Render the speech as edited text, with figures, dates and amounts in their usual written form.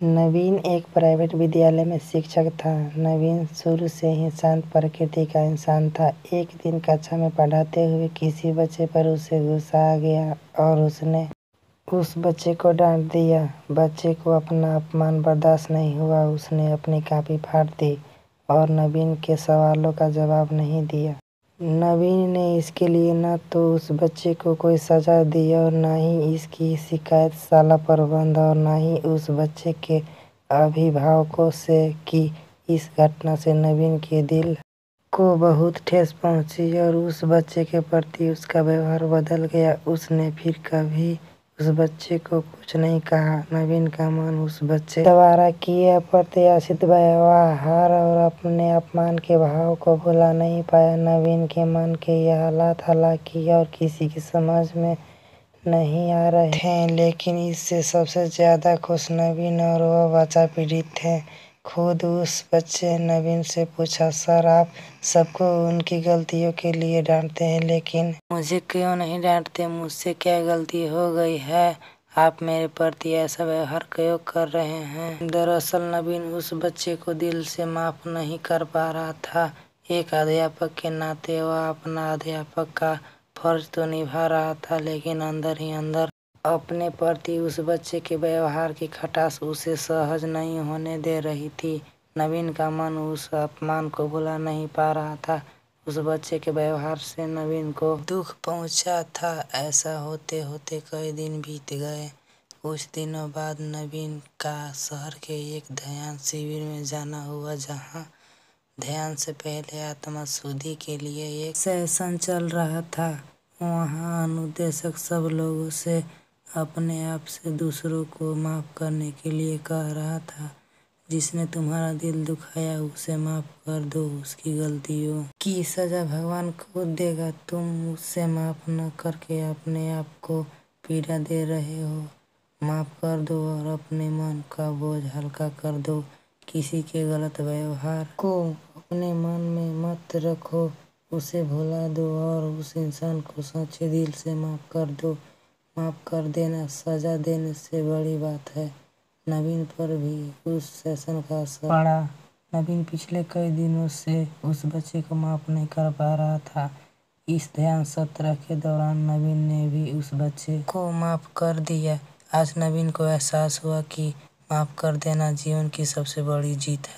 नवीन एक प्राइवेट विद्यालय में शिक्षक था। नवीन शुरू से ही शांत प्रकृति का इंसान था। एक दिन कक्षा में पढ़ाते हुए किसी बच्चे पर उसे गुस्सा आ गया और उसने उस बच्चे को डांट दिया। बच्चे को अपना अपमान बर्दाश्त नहीं हुआ। उसने अपनी कॉपी फाड़ दी और नवीन के सवालों का जवाब नहीं दिया। नवीन ने इसके लिए न तो उस बच्चे को कोई सजा दी और न ही इसकी शिकायत शाला प्रबंधन और न ही उस बच्चे के अभिभावकों से की। इस घटना से नवीन के दिल को बहुत ठेस पहुंची और उस बच्चे के प्रति उसका व्यवहार बदल गया। उसने फिर कभी उस बच्चे को कुछ नहीं कहा। नवीन का मन उस बच्चे द्वारा किए अप्रत्याशित व्यवहार और अपने अपमान के भाव को भुला नहीं पाया। नवीन के मन के यह हालात हालांकि और किसी की समझ में नहीं आ रहे थे, लेकिन इससे सबसे ज्यादा खुश नवीन और वह बच्चा पीड़ित थे। खुद उस बच्चे नवीन से पूछा, सर आप सबको उनकी गलतियों के लिए डांटते हैं, लेकिन मुझे क्यों नहीं डांटते? मुझसे क्या गलती हो गई है? आप मेरे प्रति ऐसा व्यवहार क्यों कर रहे हैं? दरअसल नवीन उस बच्चे को दिल से माफ नहीं कर पा रहा था। एक अध्यापक के नाते वह अपना अध्यापक का फर्ज तो निभा रहा था, लेकिन अंदर ही अंदर अपने प्रति उस बच्चे के व्यवहार की खटास उसे सहज नहीं होने दे रही थी। नवीन का मन उस अपमान को भुला नहीं पा रहा था। उस बच्चे के व्यवहार से नवीन को दुख पहुंचा था। ऐसा होते होते कई दिन बीत गए। कुछ दिनों बाद नवीन का शहर के एक ध्यान शिविर में जाना हुआ, जहां ध्यान से पहले आत्मा शुद्धि के लिए एक सेशन चल रहा था। वहां अनुदेशक सब लोगों से अपने आप से दूसरों को माफ करने के लिए कह रहा था। जिसने तुम्हारा दिल दुखाया उसे माफ कर दो। उसकी गलतियों की सजा भगवान खुद देगा। तुम उससे माफ न करके अपने आप को पीड़ा दे रहे हो। माफ कर दो और अपने मन का बोझ हल्का कर दो। किसी के गलत व्यवहार को अपने मन में मत रखो, उसे भुला दो और उस इंसान को सच्चे दिल से माफ कर दो। माफ कर देना सजा देने से बड़ी बात है। नवीन पर भी उस सेशन का असर पड़ा। नवीन पिछले कई दिनों से उस बच्चे को माफ नहीं कर पा रहा था। इस ध्यान सत्र के दौरान नवीन ने भी उस बच्चे को माफ कर दिया। आज नवीन को एहसास हुआ कि माफ कर देना जीवन की सबसे बड़ी जीत है।